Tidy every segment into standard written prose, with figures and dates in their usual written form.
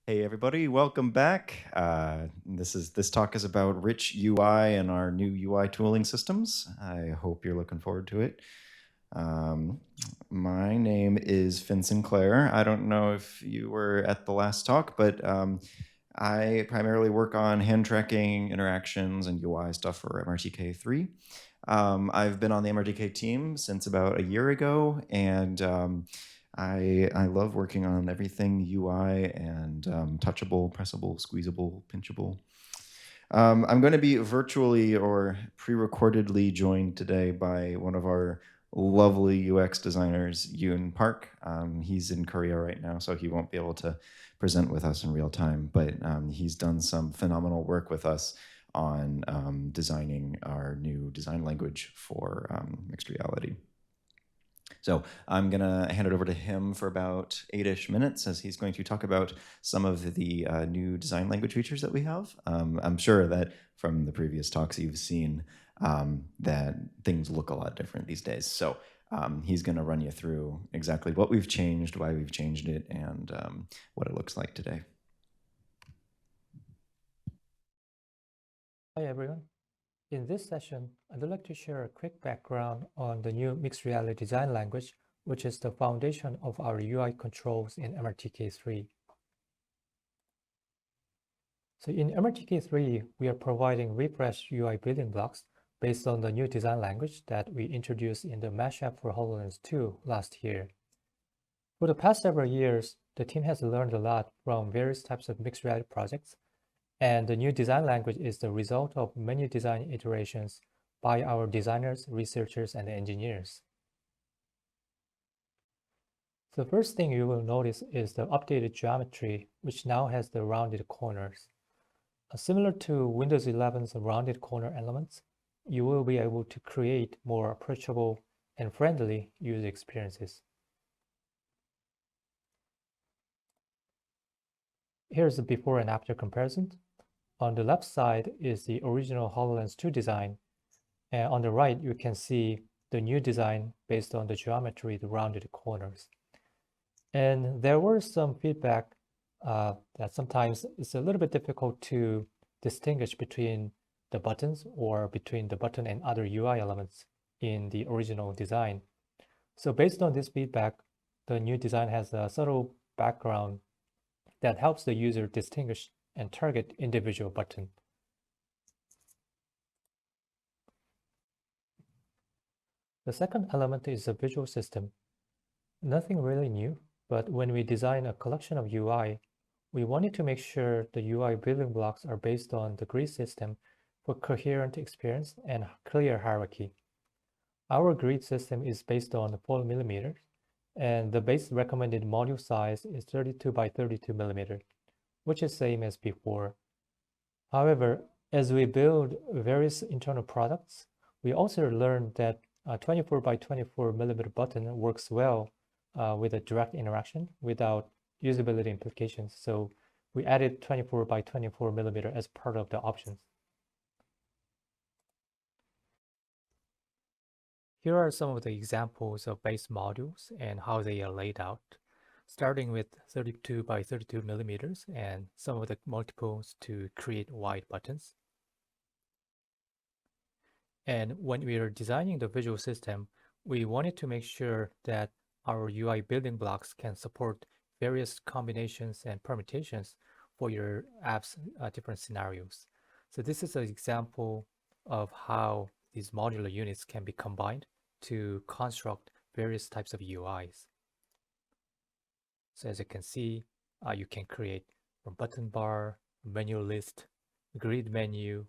Hey everybody, welcome back. This talk is about rich UI and our new UI tooling systems. I hope you're looking forward to it. Um, my name is Finn Sinclair. I don't know if you were at the last talk, but I primarily work on hand tracking, interactions, and UI stuff for MRTK3. I've been on the MRTK team since about a year ago, and I love working on everything UI and touchable, pressable, squeezable, pinchable. I'm going to be virtually or pre-recordedly joined today by one of our lovely UX designers, Yoon Park. He's in Korea right now, so he won't be able to present with us in real time, but he's done some phenomenal work with us on designing our new design language for mixed reality. So I'm going to hand it over to him for about 8-ish minutes as he's going to talk about some of the new design language features that we have. I'm sure that from the previous talks you've seen that things look a lot different these days. So he's going to run you through exactly what we've changed, why we've changed it, and what it looks like today. Hi everyone. In this session, I'd like to share a quick background on the new mixed reality design language, which is the foundation of our UI controls in MRTK3. So in MRTK3, we are providing refreshed UI building blocks based on the new design language that we introduced in the mashup for HoloLens 2 last year. For the past several years, the team has learned a lot from various types of mixed reality projects, and the new design language is the result of many design iterations by our designers, researchers, and engineers. The first thing you will notice is the updated geometry, which now has the rounded corners. Similar to Windows 11's rounded corner elements, you will be able to create more approachable and friendly user experiences. Here's the before and after comparison. On the left side is the original HoloLens 2 design, and on the right you can see the new design based on the geometry, the rounded corners. And there were some feedback that sometimes it's a little bit difficult to distinguish between the buttons or between the button and other UI elements in the original design. So based on this feedback, the new design has a subtle background that helps the user distinguish and target individual button. The second element is the visual system. Nothing really new, but when we design a collection of UI, we wanted to make sure the UI building blocks are based on the grid system for coherent experience and clear hierarchy. Our grid system is based on 4 millimeters, and the base recommended module size is 32 by 32 millimeter, which is same as before. However, as we build various internal products, we also learned that a 24 by 24 millimeter button works well with a direct interaction without usability implications. So we added 24 by 24 millimeter as part of the options. Here are some of the examples of base modules and how they are laid out, starting with 32 by 32 millimeters and some of the multiples to create wide buttons. And when we are designing the visual system, we wanted to make sure that our UI building blocks can support various combinations and permutations for your app's different scenarios. So this is an example of how these modular units can be combined to construct various types of UIs. So as you can see, you can create a button bar, menu list, grid menu,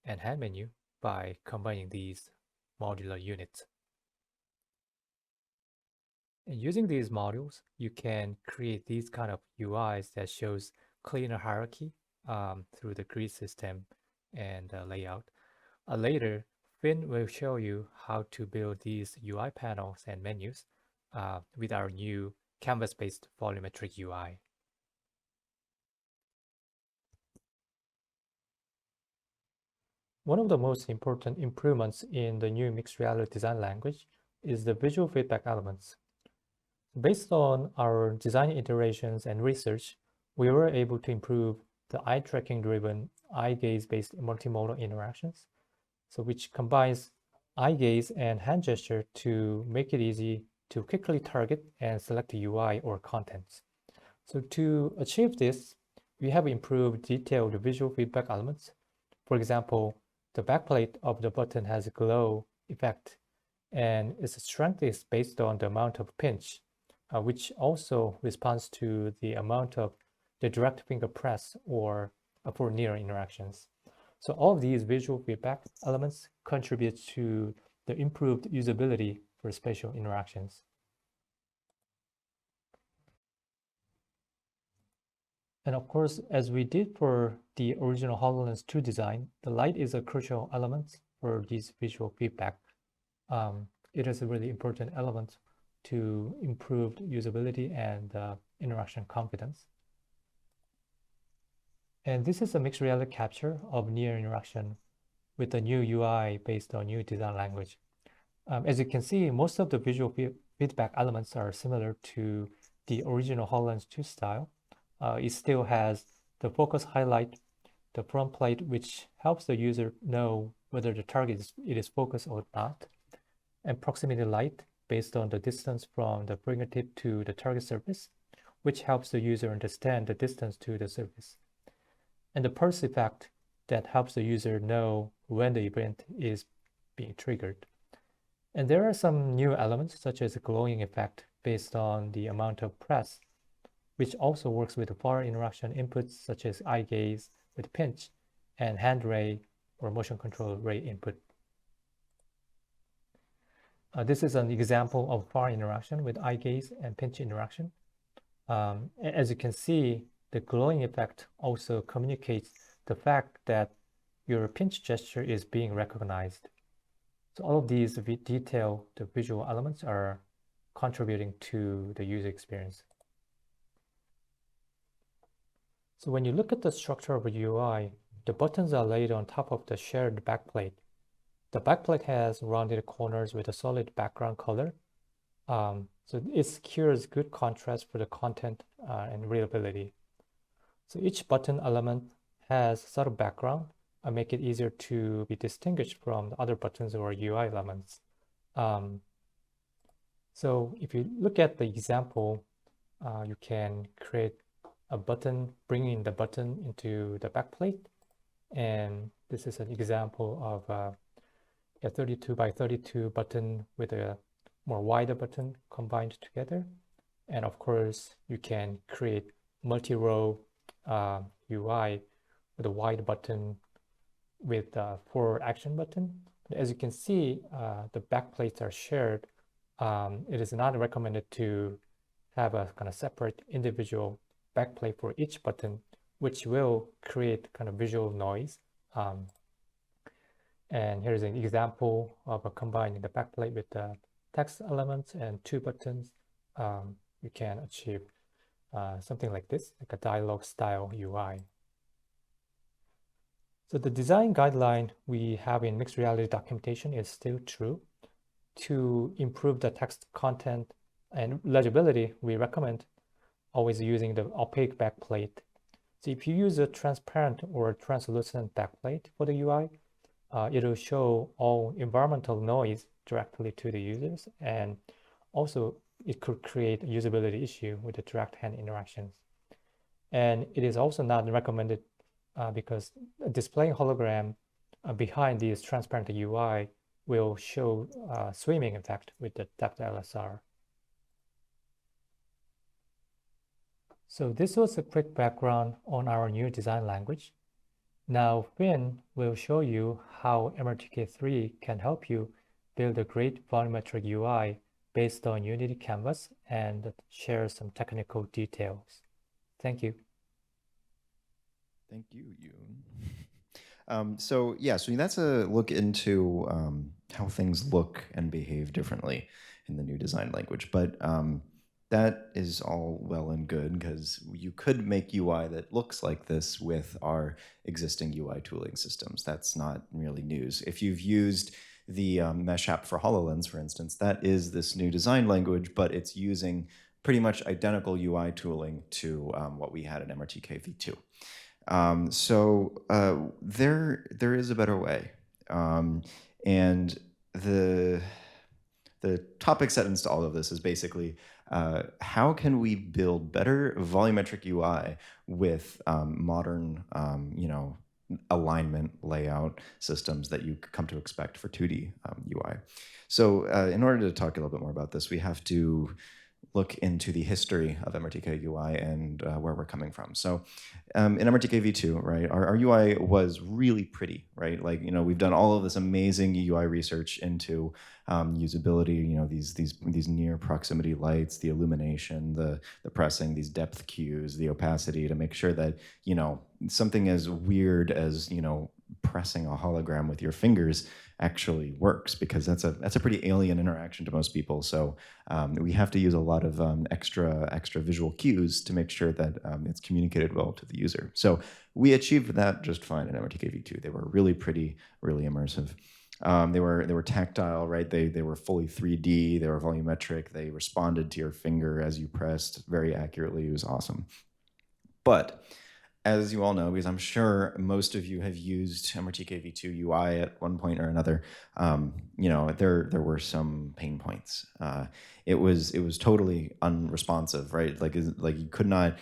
and hand menu by combining these modular units. And using these modules, you can create these kind of UIs that shows cleaner hierarchy through the grid system and layout. Later, Finn will show you how to build these UI panels and menus with our new canvas-based volumetric UI. One of the most important improvements in the new mixed reality design language is the visual feedback elements. Based on our design iterations and research, we were able to improve the eye tracking driven eye gaze based multimodal interactions, so which combines eye gaze and hand gesture to make it easy to quickly target and select the UI or contents. So to achieve this, we have improved detailed visual feedback elements. For example, the backplate of the button has a glow effect, and its strength is based on the amount of pinch, which also responds to the amount of the direct finger press or for near interactions. So all of these visual feedback elements contribute to the improved usability for spatial interactions. And of course, as we did for the original HoloLens 2 design, the light is a crucial element for these visual feedback. It is a really important element to improved usability and interaction confidence. And this is a mixed reality capture of near interaction with a new UI based on new design language. As you can see, most of the visual feedback elements are similar to the original HoloLens 2 style. It still has the focus highlight, the front plate, which helps the user know whether the target is focused or not, and proximity light based on the distance from the fingertip to the target surface, which helps the user understand the distance to the surface, and the pulse effect that helps the user know when the event is being triggered. And there are some new elements such as a glowing effect based on the amount of press, which also works with far interaction inputs such as eye gaze with pinch and hand ray or motion control ray input. This is an example of far interaction with eye gaze and pinch interaction. As you can see, the glowing effect also communicates the fact that your pinch gesture is being recognized. So all of these detailed visual elements are contributing to the user experience. So when you look at the structure of a UI, the buttons are laid on top of the shared backplate. The backplate has rounded corners with a solid background color. So it secures good contrast for the content and readability. So each button element has subtle background and make it easier to be distinguished from the other buttons or UI elements. So if you look at the example, you can create a button, bringing the button into the backplate. And this is an example of a 32 by 32 button with a more wider button combined together. And of course, you can create multi-row UI with a wide button with 4 action button. But as you can see, the backplates are shared. It is not recommended to have a kind of separate individual backplate for each button, which will create kind of visual noise. And here's an example of combining the backplate with the text elements and 2 buttons. You can achieve something like this, like a dialogue style UI. So the design guideline we have in mixed reality documentation is still true. To improve the text content and legibility, we recommend always using the opaque backplate. So if you use a transparent or translucent backplate for the UI, it'll show all environmental noise directly to the users, and also it could create a usability issue with the direct hand interactions. And it is also not recommended because displaying hologram behind this transparent UI will show swimming effect with the depth LSR. So this was a quick background on our new design language. Now Finn will show you how MRTK3 can help you build a great volumetric UI based on Unity Canvas and share some technical details. Thank you. Thank you, Yoon. So that's a look into how things look and behave differently in the new design language. But that is all well and good because you could make UI that looks like this with our existing UI tooling systems. That's not really news. If you've used the Mesh app for HoloLens, for instance, that is this new design language, but it's using pretty much identical UI tooling to what we had in MRTK v2. There is a better way, and the topic set into all of this is basically how can we build better volumetric UI with modern, alignment layout systems that you come to expect for 2D UI. So in order to talk a little bit more about this, we have to look into the history of MRTK UI and where we're coming from. So in MRTK v2, right, our UI was really pretty, right? Like, we've done all of this amazing UI research into usability, these near proximity lights, the illumination, the pressing, these depth cues, the opacity, to make sure that, something as weird as, pressing a hologram with your fingers actually works, because that's a pretty alien interaction to most people. So we have to use a lot of extra visual cues to make sure that it's communicated well to the user. So we achieved that just fine in MRTK v2. They were really pretty, really immersive. They were tactile, right? They were fully 3D. They were volumetric. They responded to your finger as you pressed very accurately. It was awesome. But as you all know, because I'm sure most of you have used MRTK v2 UI at one point or another, there were some pain points. It was totally unresponsive, right? Like you could not,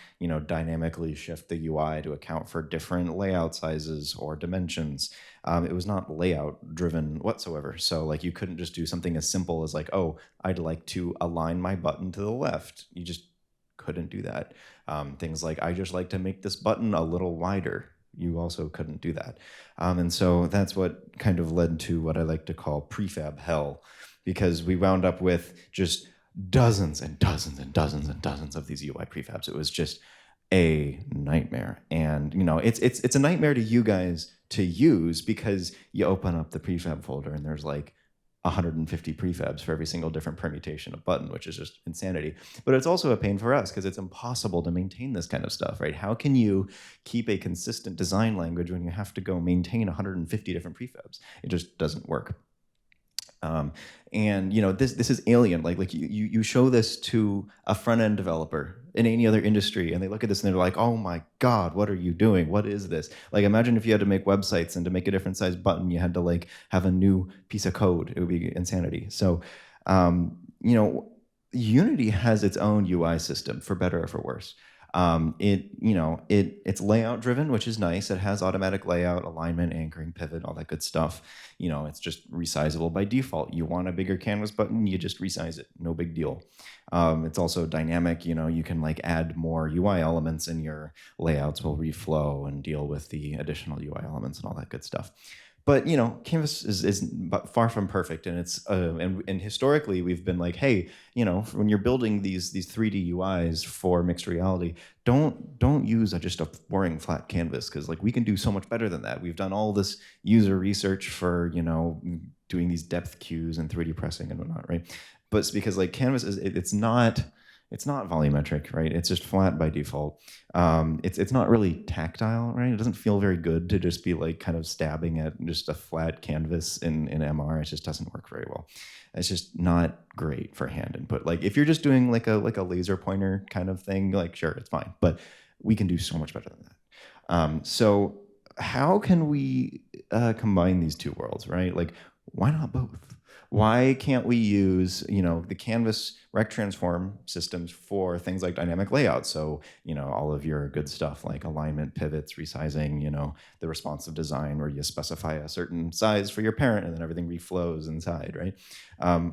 dynamically shift the UI to account for different layout sizes or dimensions. It was not layout driven whatsoever. So like you couldn't just do something as simple as like, oh, I'd like to align my button to the left. You just couldn't do that. Things like, I just like to make this button a little wider. You also couldn't do that. And so that's what kind of led to what I like to call Prefab Hell, because we wound up with just dozens and dozens and dozens and dozens of these UI prefabs. It was just a nightmare. And it's a nightmare to you guys to use, because you open up the prefab folder and there's like 150 prefabs for every single different permutation of button, which is just insanity. But it's also a pain for us because it's impossible to maintain this kind of stuff, right? How can you keep a consistent design language when you have to go maintain 150 different prefabs? It just doesn't work. This is alien. Like you show this to a front end developer in any other industry, and they look at this and they're like, "Oh my God, what are you doing? What is this?" Like, imagine if you had to make websites, and to make a different size button, you had to like have a new piece of code. It would be insanity. So, Unity has its own UI system, for better or for worse. It's layout driven, which is nice. It has automatic layout, alignment, anchoring, pivot, all that good stuff. It's just resizable by default. You want a bigger canvas button, you just resize it. No big deal. It's also dynamic. You can like add more UI elements, and your layouts will reflow and deal with the additional UI elements and all that good stuff. But Canvas is far from perfect, and it's and historically we've been like, hey, when you're building these 3D UIs for mixed reality, don't use just a boring flat canvas, because like we can do so much better than that. We've done all this user research for doing these depth cues and 3D pressing and whatnot, right? But it's because like Canvas it's not volumetric, right? It's just flat by default. It's not really tactile, right? It doesn't feel very good to just be like kind of stabbing at just a flat canvas in MR. It just doesn't work very well. It's just not great for hand input. Like if you're just doing like a laser pointer kind of thing, like sure, it's fine. But we can do so much better than that. So how can we combine these two worlds, right? Like why not both? Why can't we use, the Canvas rec transform systems for things like dynamic layout? So, all of your good stuff like alignment, pivots, resizing, the responsive design where you specify a certain size for your parent and then everything reflows inside, right?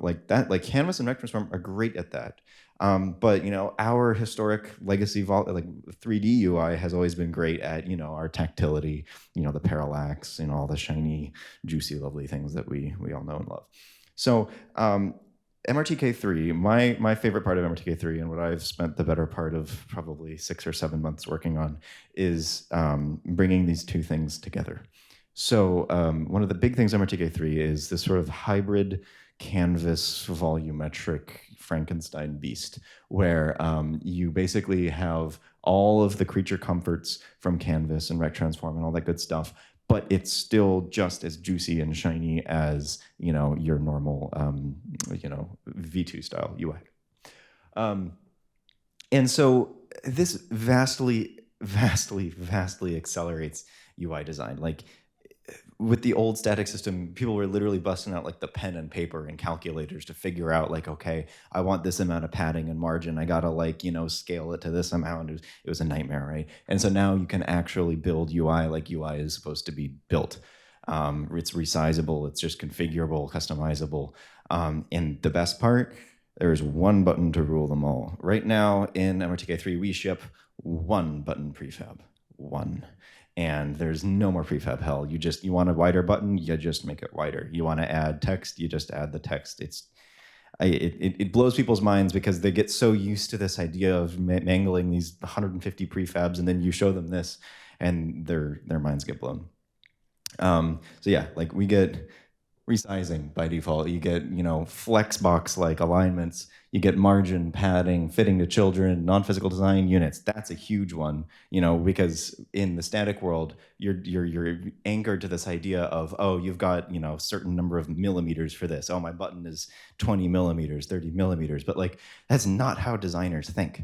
Like that, like Canvas and rec transform are great at that. But our historic legacy like 3D UI has always been great at our tactility, the parallax, all the shiny, juicy, lovely things that we all know and love. So MRTK3, my favorite part of MRTK3, and what I've spent the better part of probably 6 or 7 months working on, is bringing these two things together. So one of the big things MRTK3 is this sort of hybrid canvas volumetric Frankenstein beast, where you basically have all of the creature comforts from Canvas and Rec Transform and all that good stuff, but it's still just as juicy and shiny as your normal V2 style UI. And so this vastly accelerates UI design. Like with the old static system, people were literally busting out like the pen and paper and calculators to figure out like, okay, I want this amount of padding and margin. I gotta like, scale it to this amount. It was a nightmare, right? And so now you can actually build UI like UI is supposed to be built. It's resizable, it's just configurable, customizable. And the best part, there's one button to rule them all. Right now in MRTK3, we ship one button prefab, one. And there's no more prefab hell. You want a wider button, you just make it wider. You want to add text, you just add the text. It blows people's minds because they get so used to this idea of mangling these 150 prefabs, and then you show them this, and their minds get blown. So yeah, like we get resizing by default. You get, flexbox like alignments. You get margin, padding, fitting to children, non-physical design units. That's a huge one, because in the static world, you're anchored to this idea of, oh, you've got, certain number of millimeters for this. Oh, my button is 20 millimeters, 30 millimeters. But like, that's not how designers think.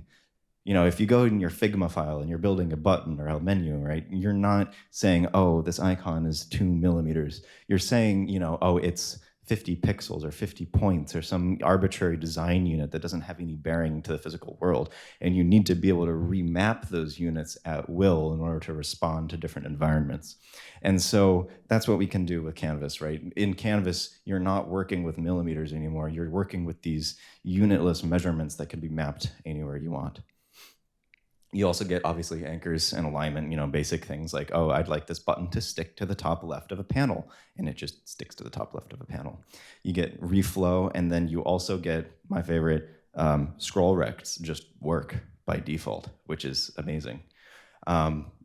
If you go in your Figma file and you're building a button or a menu, right, you're not saying, oh, this icon is 2 millimeters. You're saying, oh, it's 50 pixels or 50 points or some arbitrary design unit that doesn't have any bearing to the physical world. And you need to be able to remap those units at will in order to respond to different environments. And so that's what we can do with Canvas, right? In Canvas, you're not working with millimeters anymore. You're working with these unitless measurements that can be mapped anywhere you want. You also get, obviously, anchors and alignment, basic things like, oh, I'd like this button to stick to the top left of a panel, and it just sticks to the top left of a panel. You get reflow, and then you also get, my favorite, scroll rects just work by default, which is amazing.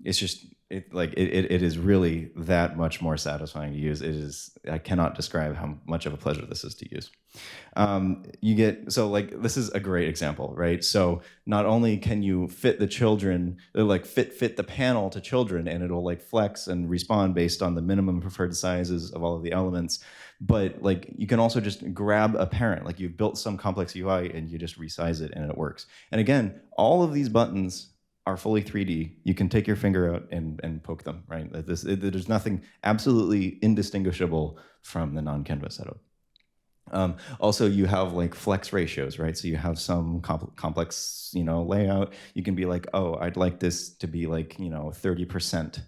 It's just, it is really that much more satisfying to use. I cannot describe how much of a pleasure this is to use. This is a great example, right? So not only can you fit the children, fit the panel to children, and it'll like flex and respond based on the minimum preferred sizes of all of the elements, but like you can also just grab a parent, like you've built some complex UI and you just resize it and it works. And again, all of these buttons are fully 3D. You can take your finger out and poke them, right? There's nothing absolutely indistinguishable from the non-Canvas setup. Also, you have like flex ratios, right? So you have some complex, layout. You can be like, oh, I'd like this to be like, 30%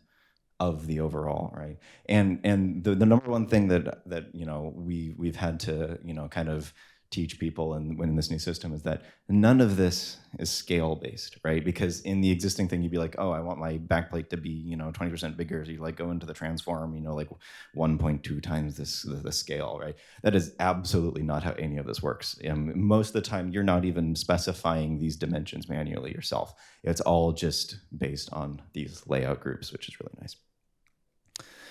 of the overall, right? And the number one thing that we've had to kind of teach people and when in this new system is that none of this is scale based, right? Because in the existing thing, you'd be like, oh, I want my backplate to be 20% bigger. So you like go into the transform, like 1.2 times the scale, right? That is absolutely not how any of this works. Most of the time, you're not even specifying these dimensions manually yourself. It's all just based on these layout groups, which is really nice.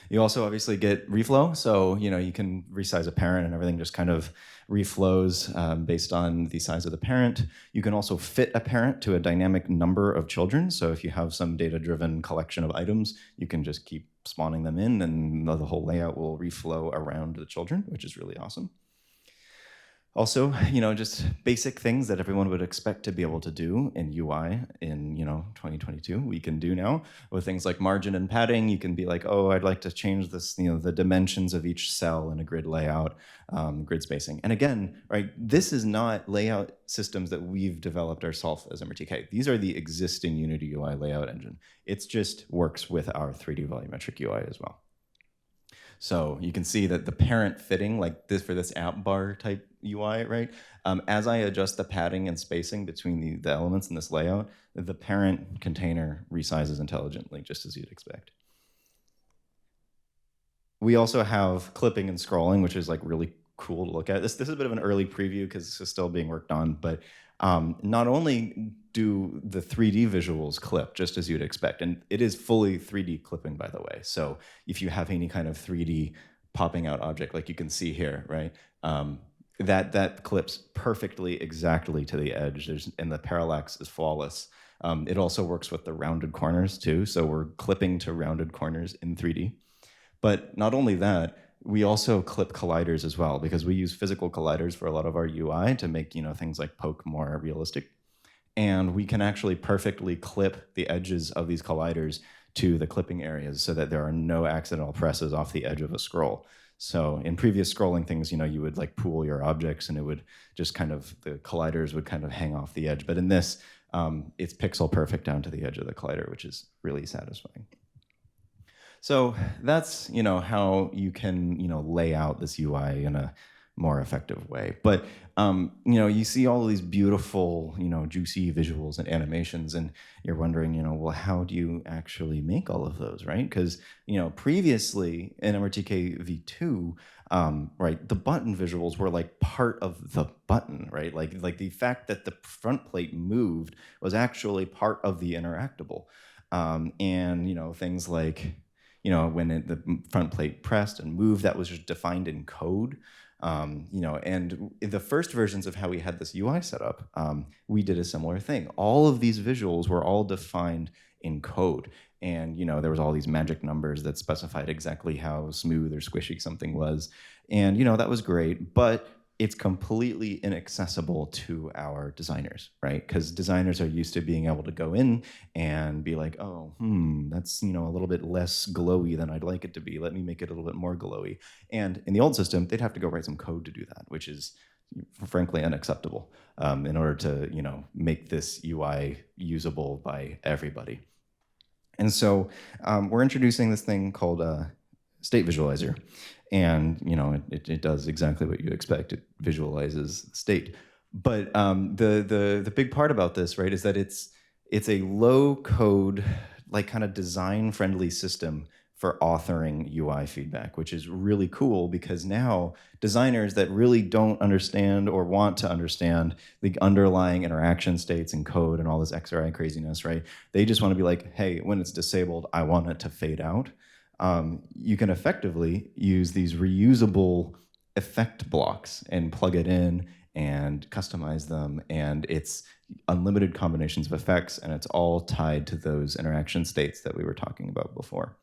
You also obviously get reflow, so you can resize a parent and everything just kind of reflows based on the size of the parent. You can also fit a parent to a dynamic number of children, so if you have some data-driven collection of items, you can just keep spawning them in and the whole layout will reflow around the children, which is really awesome. Also, just basic things that everyone would expect to be able to do in UI in, 2022, we can do now with things like margin and padding. You can be like, oh, I'd like to change this, the dimensions of each cell in a grid layout, grid spacing. And again, right, this is not layout systems that we've developed ourselves as MRTK. These are the existing Unity UI layout engine. It just works with our 3D volumetric UI as well. So you can see that the parent fitting, like this for this app bar type UI, right? As I adjust the padding and spacing between the elements in this layout, the parent container resizes intelligently, just as you'd expect. We also have clipping and scrolling, which is like really cool to look at. This is a bit of an early preview because this is still being worked on, but not only do the 3D visuals clip just as you'd expect, and it is fully 3D clipping, by the way. So if you have any kind of 3D popping out object, like you can see here, right? That clips perfectly, exactly to the edge. And the parallax is flawless. It also works with the rounded corners too. So we're clipping to rounded corners in 3D. But not only that, we also clip colliders as well, because we use physical colliders for a lot of our UI to make things like poke more realistic. And we can actually perfectly clip the edges of these colliders to the clipping areas so that there are no accidental presses off the edge of a scroll. So in previous scrolling things, you would like pool your objects and it would just kind of, the colliders would kind of hang off the edge. But in this, it's pixel perfect down to the edge of the collider, which is really satisfying. So that's, how you can, lay out this UI in a more effective way. But, you see all of these beautiful, juicy visuals and animations, and you're wondering, well, how do you actually make all of those, right? Because, previously in MRTK v2, right, the button visuals were like part of the button, right? Like the fact that the front plate moved was actually part of the interactable. And, things like, when the front plate pressed and moved, that was just defined in code. And in the first versions of how we had this UI set up, we did a similar thing. All of these visuals were all defined in code. And there was all these magic numbers that specified exactly how smooth or squishy something was. And that was great, but it's completely inaccessible to our designers, right? Because designers are used to being able to go in and be like, oh, that's a little bit less glowy than I'd like it to be. Let me make it a little bit more glowy. And in the old system, they'd have to go write some code to do that, which is frankly unacceptable in order to make this UI usable by everybody. And so we're introducing this thing called State Visualizer. And it does exactly what you expect. It visualizes state. But the big part about this, right, is that it's a low code, like kind of design friendly system for authoring UI feedback, which is really cool because now designers that really don't understand or want to understand the underlying interaction states and code and all this XRI craziness, right? They just want to be like, hey, when it's disabled, I want it to fade out. You can effectively use these reusable effect blocks and plug it in and customize them. And it's unlimited combinations of effects, and it's all tied to those interaction states that we were talking about before.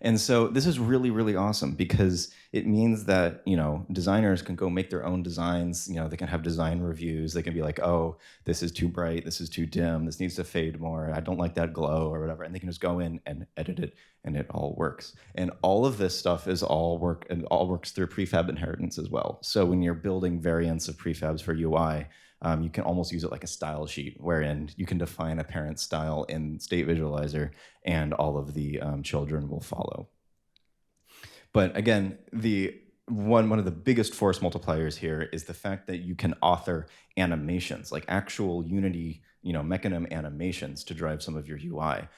And so this is really, really awesome because it means that, designers can go make their own designs. They can have design reviews. They can be like, oh, this is too bright. This is too dim. This needs to fade more. I don't like that glow or whatever. And they can just go in and edit it and it all works. And all of this stuff is all works through Prefab Inheritance as well. So when you're building variants of prefabs for UI, you can almost use it like a style sheet wherein you can define a parent style in State Visualizer and all of the children will follow. But again, one of the biggest force multipliers here is the fact that you can author animations, like actual Unity, mechanism animations to drive some of your UI.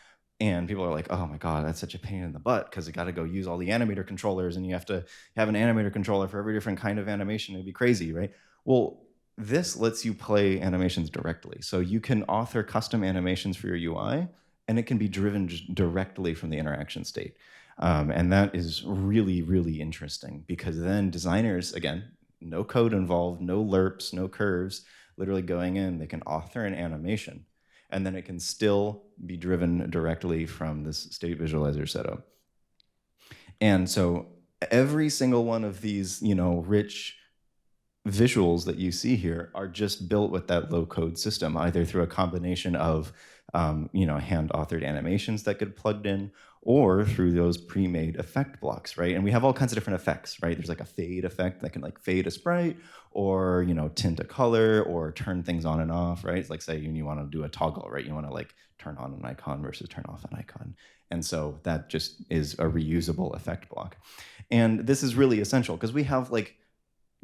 And people are like, oh my God, that's such a pain in the butt because you got to go use all the animator controllers and you have to have an animator controller for every different kind of animation. It'd be crazy, right? Well, this lets you play animations directly. So you can author custom animations for your UI, and it can be driven just directly from the interaction state. And that is really, really interesting because then designers, again, no code involved, no lerps, no curves, literally going in, they can author an animation, and then it can still be driven directly from this State Visualizer setup. And so every single one of these, rich visuals that you see here are just built with that low code system, either through a combination of hand authored animations that get plugged in or through those pre-made effect blocks, right? And we have all kinds of different effects, right? There's like a fade effect that can like fade a sprite or tint a color or turn things on and off, right? It's like say you want to do a toggle, right? You want to like turn on an icon versus turn off an icon. And so that just is a reusable effect block. And this is really essential because we have like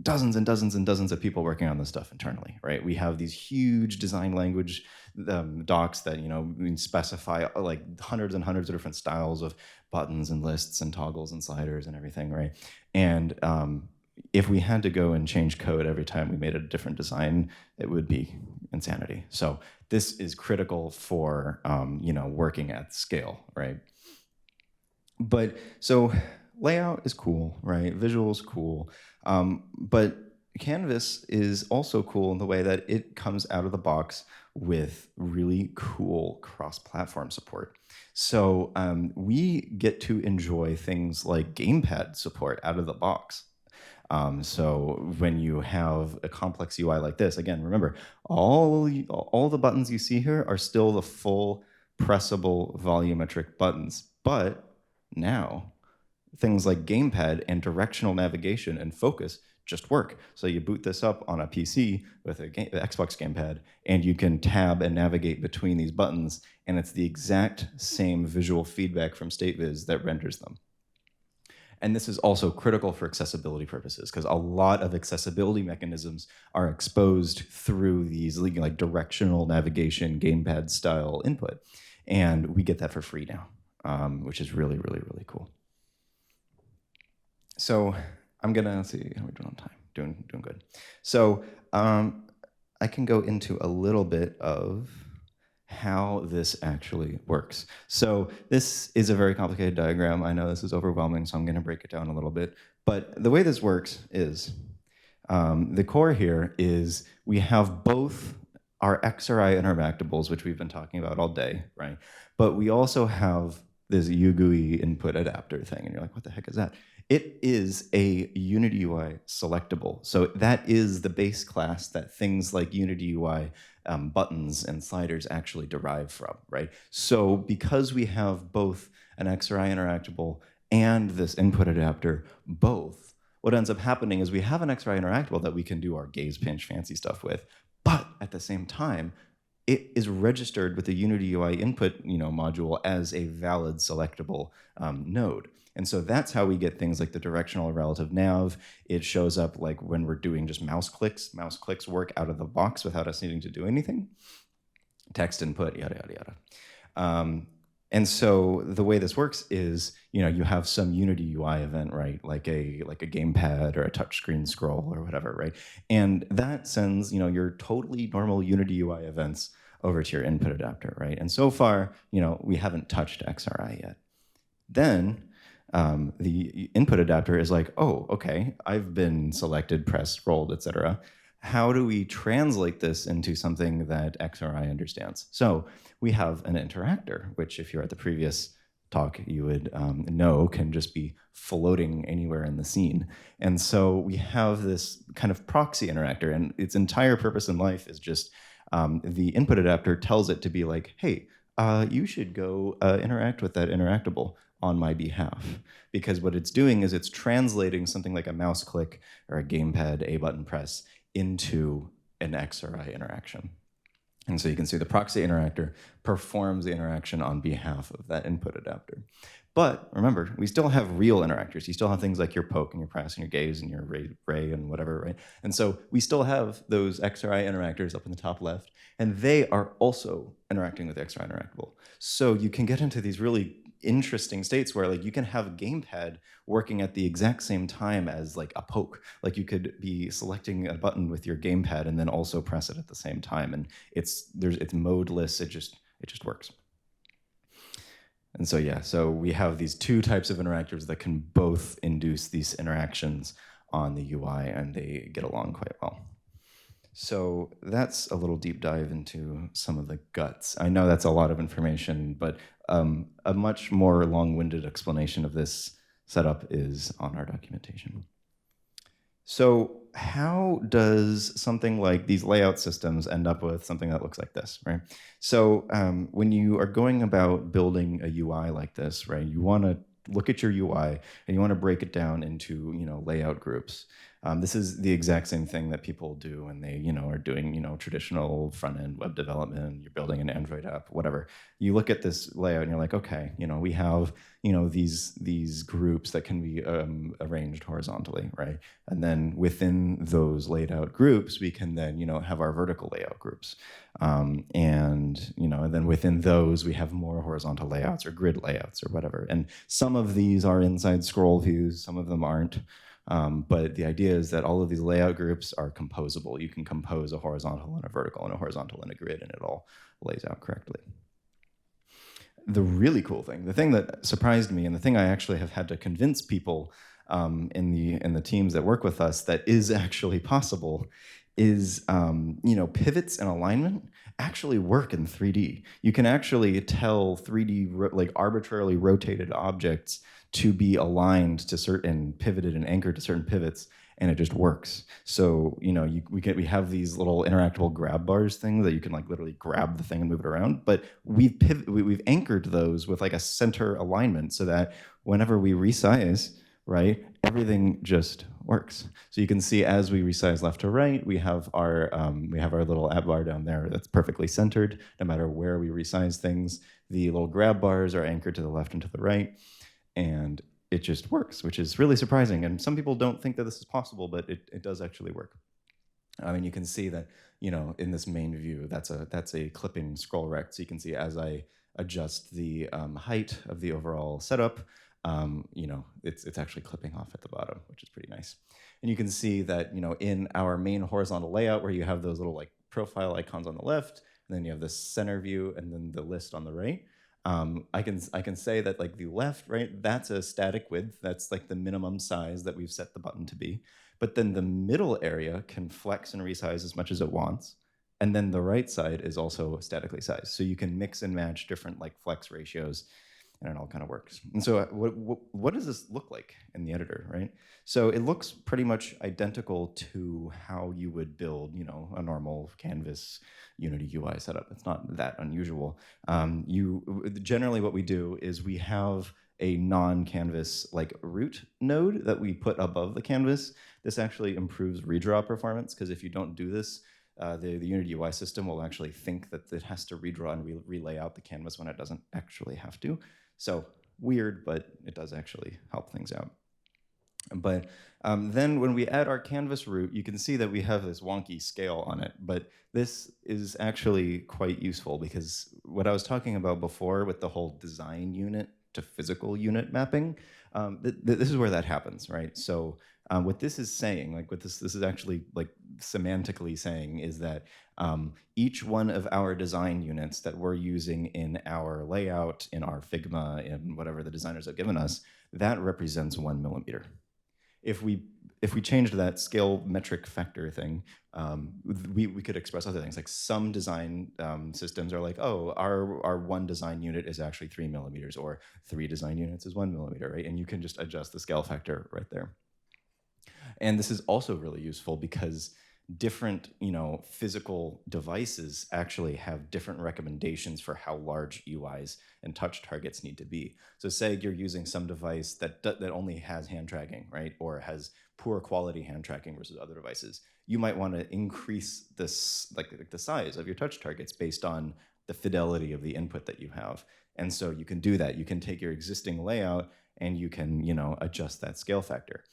dozens and dozens and dozens of people working on this stuff internally, right? We have these huge design language docs that specify like hundreds and hundreds of different styles of buttons and lists and toggles and sliders and everything, right? And if we had to go and change code every time we made a different design, it would be insanity. So this is critical for working at scale, right? But so layout is cool, right? Visual is cool. But Canvas is also cool in the way that it comes out of the box with really cool cross-platform support. So we get to enjoy things like gamepad support out of the box. So when you have a complex UI like this, again, remember, all the buttons you see here are still the full pressable volumetric buttons. But now things like gamepad and directional navigation and focus just work. So you boot this up on a PC with the Xbox gamepad, and you can tab and navigate between these buttons, and it's the exact same visual feedback from StateViz that renders them. And this is also critical for accessibility purposes, because a lot of accessibility mechanisms are exposed through these like directional navigation gamepad style input. And we get that for free now, which is really, really, really cool. So I'm gonna see how we're doing on time. Doing good. So I can go into a little bit of how this actually works. So this is a very complicated diagram. I know this is overwhelming, so I'm going to break it down a little bit. But the way this works is the core here is we have both our XRI interactables, which we've been talking about all day, right? But we also have this UGUI input adapter thing, and you're like, what the heck is that? It is a Unity UI selectable. So that is the base class that things like Unity UI buttons and sliders actually derive from, right? So because we have both an XRI interactable and this input adapter, both, what ends up happening is we have an XRI interactable that we can do our gaze pinch fancy stuff with, but at the same time, it is registered with the Unity UI input module as a valid selectable node. And so that's how we get things like the directional relative nav. It shows up like when we're doing just mouse clicks. Mouse clicks work out of the box without us needing to do anything. Text input, yada, yada, yada. And so the way this works is, you have some Unity UI event, right? Like a gamepad or a touchscreen scroll or whatever, right? And that sends, your totally normal Unity UI events over to your input adapter, right? And so far, we haven't touched XRI yet. Then the input adapter is like, oh, okay, I've been selected, pressed, rolled, etc. How do we translate this into something that XRI understands? So we have an interactor, which if you're at the previous talk, you would know can just be floating anywhere in the scene. And so we have this kind of proxy interactor, and its entire purpose in life is just the input adapter tells it to be like, hey, you should go interact with that interactable on my behalf. Because what it's doing is it's translating something like a mouse click or a gamepad A button press into an XRI interaction. And so you can see the proxy interactor performs the interaction on behalf of that input adapter. But remember, we still have real interactors. You still have things like your poke and your press and your gaze and your ray and whatever, right? And so we still have those XRI interactors up in the top left, and they are also interacting with the XRI interactable. So you can get into these really interesting states where like you can have a gamepad working at the exact same time as like a poke. Like you could be selecting a button with your gamepad and then also press it at the same time, and it's modeless. It just works. And so yeah, so we have these two types of interactors that can both induce these interactions on the UI, and they get along quite well. So that's a little deep dive into some of the guts. I know that's a lot of information, but a much more long-winded explanation of this setup is on our documentation. So how does something like these layout systems end up with something that looks like this, right? So when you are going about building a UI like this, right, you want to look at your UI and you want to break it down into layout groups. This is the exact same thing that people do when they are doing traditional front end web development. You're building an Android app, whatever. You look at this layout and you're like, okay, we have these groups that can be arranged horizontally, right? And then within those laid out groups, we can then have our vertical layout groups, and then within those we have more horizontal layouts or grid layouts or whatever. And some of these are inside scroll views, some of them aren't. But the idea is that all of these layout groups are composable. You can compose a horizontal and a vertical and a horizontal and a grid, and it all lays out correctly. The really cool thing, the thing that surprised me, and the thing I actually have had to convince people in the teams that work with us that is actually possible, is pivots and alignment actually work in 3D. You can actually tell 3D like arbitrarily rotated objects to be aligned to certain, pivoted and anchored to certain pivots, and it just works. So we have these little interactable grab bars things that you can like literally grab the thing and move it around. But we've anchored those with like a center alignment so that whenever we resize, right, everything just works. So you can see as we resize left to right, we have our little app bar down there that's perfectly centered. No matter where we resize things, the little grab bars are anchored to the left and to the right, and it just works, which is really surprising. And some people don't think that this is possible, but it does actually work. I mean, you can see that, in this main view, that's a clipping scroll rect. So you can see as I adjust the height of the overall setup, it's actually clipping off at the bottom, which is pretty nice. And you can see that, in our main horizontal layout where you have those little like profile icons on the left, and then you have the center view and then the list on the right. I can say that like the left, right, that's a static width. That's like the minimum size that we've set the button to be. But then the middle area can flex and resize as much as it wants. And then the right side is also statically sized. So you can mix and match different like flex ratios, and it all kind of works. And so what does this look like in the editor, right? So it looks pretty much identical to how you would build, a normal Canvas Unity UI setup. It's not that unusual. Generally what we do is we have a non-canvas like root node that we put above the canvas. This actually improves redraw performance, because if you don't do this, the Unity UI system will actually think that it has to redraw and relay out the canvas when it doesn't actually have to. So weird, but it does actually help things out. But then when we add our canvas root, you can see that we have this wonky scale on it. But this is actually quite useful, because what I was talking about before with the whole design unit to physical unit mapping, this is where that happens, right? So what this is saying, like what this is actually like semantically saying, is that each one of our design units that we're using in our layout, in our Figma, in whatever the designers have given us, that represents 1 millimeter. If we changed that scale metric factor thing, we could express other things. Like some design systems are like, oh, our one design unit is actually 3 millimeters, or 3 design units is 1 millimeter, right? And you can just adjust the scale factor right there. And this is also really useful because different, physical devices actually have different recommendations for how large UIs and touch targets need to be. So say you're using some device that only has hand tracking, right? Or has poor quality hand tracking versus other devices. You might want to increase this, like the size of your touch targets based on the fidelity of the input that you have. And so you can do that. You can take your existing layout and you can, adjust that scale factor.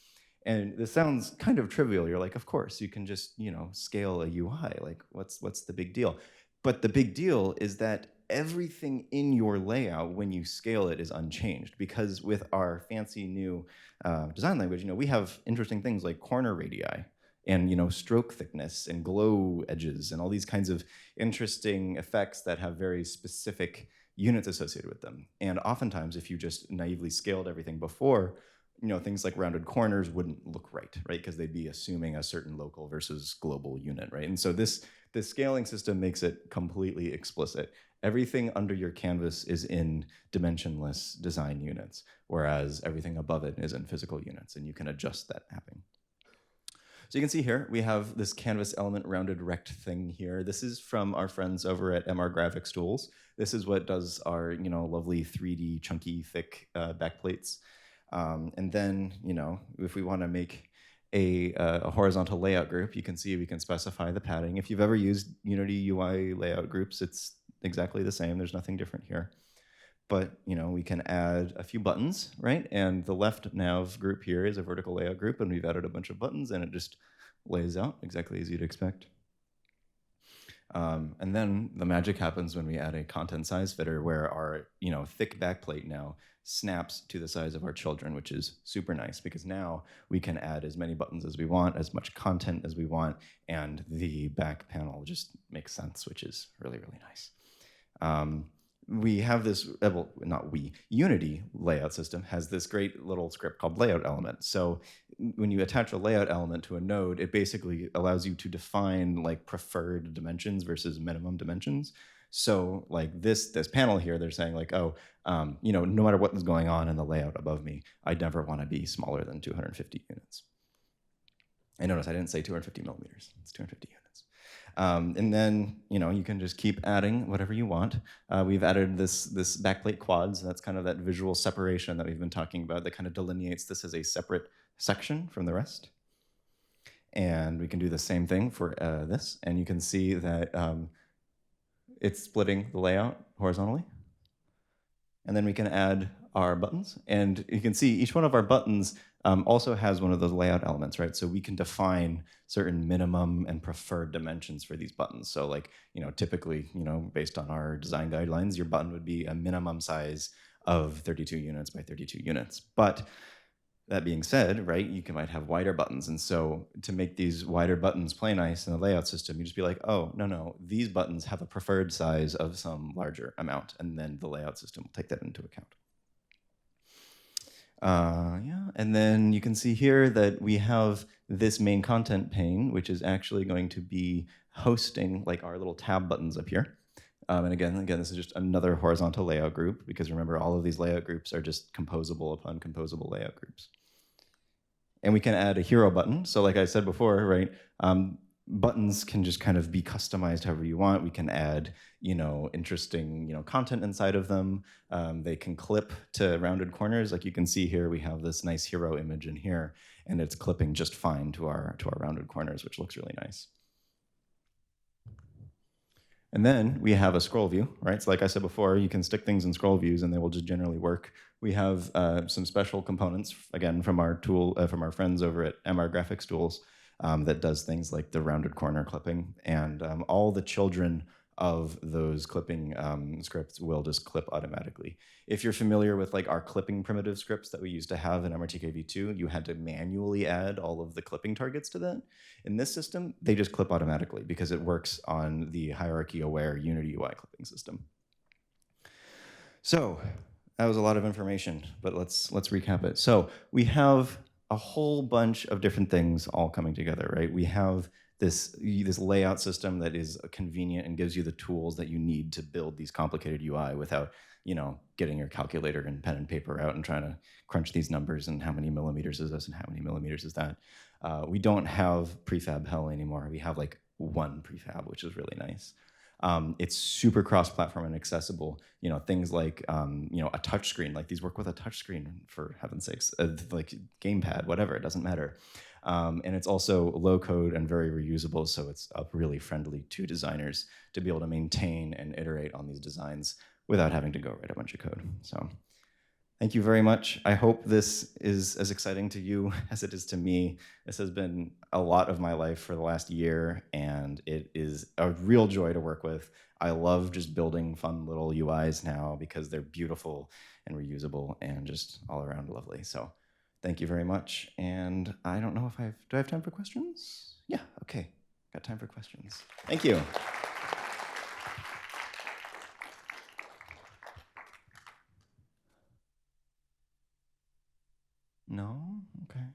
And this sounds kind of trivial. You're like, of course, you can just, scale a UI. Like, what's the big deal? But the big deal is that everything in your layout, when you scale it, is unchanged. Because with our fancy new design language, we have interesting things like corner radii and, stroke thickness and glow edges and all these kinds of interesting effects that have very specific units associated with them. And oftentimes, if you just naively scaled everything before, things like rounded corners wouldn't look right? Because they'd be assuming a certain local versus global unit, right? And so this scaling system makes it completely explicit. Everything under your canvas is in dimensionless design units, whereas everything above it is in physical units, and you can adjust that mapping. So you can see here, we have this canvas element rounded rect thing here. This is from our friends over at MR Graphics Tools. This is what does our lovely 3D chunky thick backplates. And then, if we want to make a horizontal layout group, you can see we can specify the padding. If you've ever used Unity UI layout groups, it's exactly the same. There's nothing different here. But, we can add a few buttons, right? And the left nav group here is a vertical layout group, and we've added a bunch of buttons, and it just lays out exactly as you'd expect. And then the magic happens when we add a content size fitter, where our thick backplate now snaps to the size of our children, which is super nice, because now we can add as many buttons as we want, as much content as we want, and the back panel just makes sense, which is really, really nice. We have this, well, not we, Unity layout system has this great little script called layout element. So when you attach a layout element to a node, it basically allows you to define like preferred dimensions versus minimum dimensions. So like this panel here, they're saying like, oh, no matter what is going on in the layout above me, I never want to be smaller than 250 units. I notice I didn't say 250 millimeters. It's 250 units. And then you can just keep adding whatever you want. We've added this backplate quads. That's kind of that visual separation that we've been talking about that kind of delineates this as a separate section from the rest. And we can do the same thing for this. And you can see that it's splitting the layout horizontally. And then we can add our buttons. And you can see each one of our buttons also has one of those layout elements, right? So we can define certain minimum and preferred dimensions for these buttons. So like, typically, based on our design guidelines, your button would be a minimum size of 32 units by 32 units. But that being said, right, you might have wider buttons. And so to make these wider buttons play nice in the layout system, you just be like, oh, no, these buttons have a preferred size of some larger amount. And then the layout system will take that into account. Yeah, and then you can see here that we have this main content pane, which is actually going to be hosting like our little tab buttons up here. And again, this is just another horizontal layout group, because remember, all of these layout groups are just composable upon composable layout groups. And we can add a hero button. So like I said before, right, buttons can just kind of be customized however you want. We can add, interesting, content inside of them. They can clip to rounded corners. Like you can see here, we have this nice hero image in here, and it's clipping just fine to our rounded corners, which looks really nice. And then we have a scroll view, right? So like I said before, you can stick things in scroll views and they will just generally work. We have some special components, again, from our from our friends over at MR Graphics Tools, that does things like the rounded corner clipping. And all the children of those clipping scripts will just clip automatically. If you're familiar with like our clipping primitive scripts that we used to have in MRTK3, you had to manually add all of the clipping targets to that. In this system, they just clip automatically because it works on the hierarchy-aware Unity UI clipping system. So that was a lot of information, but let's recap it. So we have a whole bunch of different things all coming together, right? We have this layout system that is convenient and gives you the tools that you need to build these complicated UI without, getting your calculator and pen and paper out and trying to crunch these numbers and how many millimeters is this and how many millimeters is that. We don't have Prefab Hell anymore. We have like one prefab, which is really nice. It's super cross-platform and accessible. Things like a touch screen. Like these work with a touch screen, for heaven's sakes. Like gamepad, whatever, it doesn't matter. And it's also low code and very reusable, so it's really friendly to designers to be able to maintain and iterate on these designs without having to go write a bunch of code. So thank you very much. I hope this is as exciting to you as it is to me. This has been a lot of my life for the last year, and it is a real joy to work with. I love just building fun little UIs now because they're beautiful and reusable and just all around lovely. So thank you very much. And I don't know if do I have time for questions? Yeah, okay. Got time for questions. Thank you. No? Okay.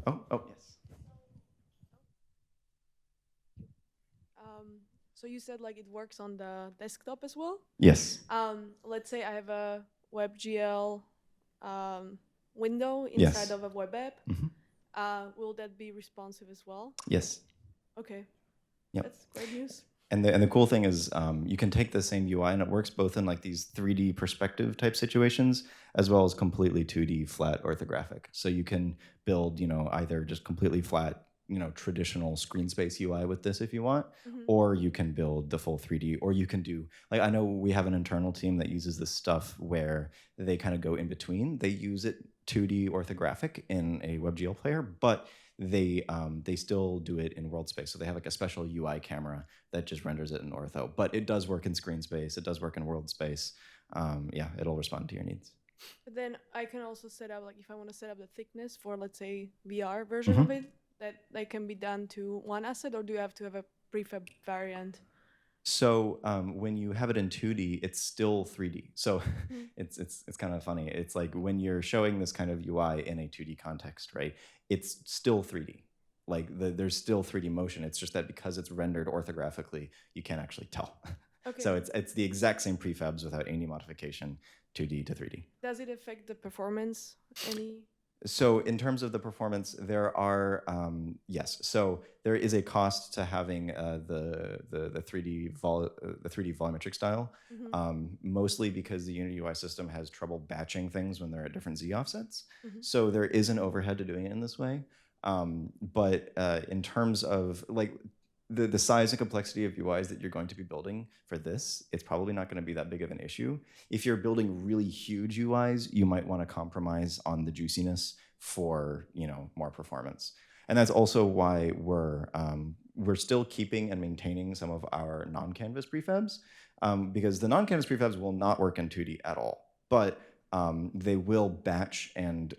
Oh, yes. So you said like it works on the desktop as well? Yes. Let's say I have a WebGL window inside Yes. of a web app. Mm-hmm. Will that be responsive as well? Yes. Okay. Yep. That's great news. And the cool thing is you can take the same UI and it works both in like these 3D perspective type situations as well as completely 2D flat orthographic. So you can build, either just completely flat, traditional screen space UI with this if you want, or you can build the full 3D, or you can do, like, I know we have an internal team that uses this stuff where they kind of go in between. They use it 2D orthographic in a WebGL player, but they still do it in world space. So they have like a special UI camera that just renders it in ortho, but it does work in screen space. It does work in world space. Yeah, it'll respond to your needs. But then I can also set up, like if I want to set up the thickness for, let's say, VR version of it, that can be done to one asset, or do you have to have a prefab variant? So when you have it in 2D, it's still 3D. So it's kind of funny. It's like when you're showing this kind of UI in a 2D context, right? It's still 3D. Like there's still 3D motion. It's just that because it's rendered orthographically, you can't actually tell. Okay. So it's the exact same prefabs without any modification, 2D to 3D. Does it affect the performance any? So in terms of the performance, there are yes. So there is a cost to having the 3D the 3D volumetric style, mostly because the Unity UI system has trouble batching things when they're at different Z offsets. So there is an overhead to doing it in this way. But in terms of like the size and complexity of UIs that you're going to be building for this, it's probably not going to be that big of an issue. If you're building really huge UIs, you might want to compromise on the juiciness for, you know, more performance. And that's also why we're still keeping and maintaining some of our non-canvas prefabs, because the non-canvas prefabs will not work in 2D at all. But they will batch, and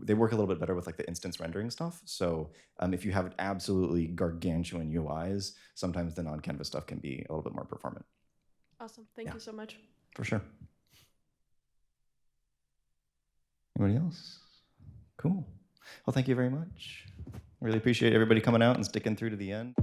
they work a little bit better with like the instance rendering stuff. So if you have absolutely gargantuan UIs, sometimes the non-canvas stuff can be a little bit more performant. Awesome. Thank you so much. For sure. Anybody else? Cool. Well, thank you very much. Really appreciate everybody coming out and sticking through to the end.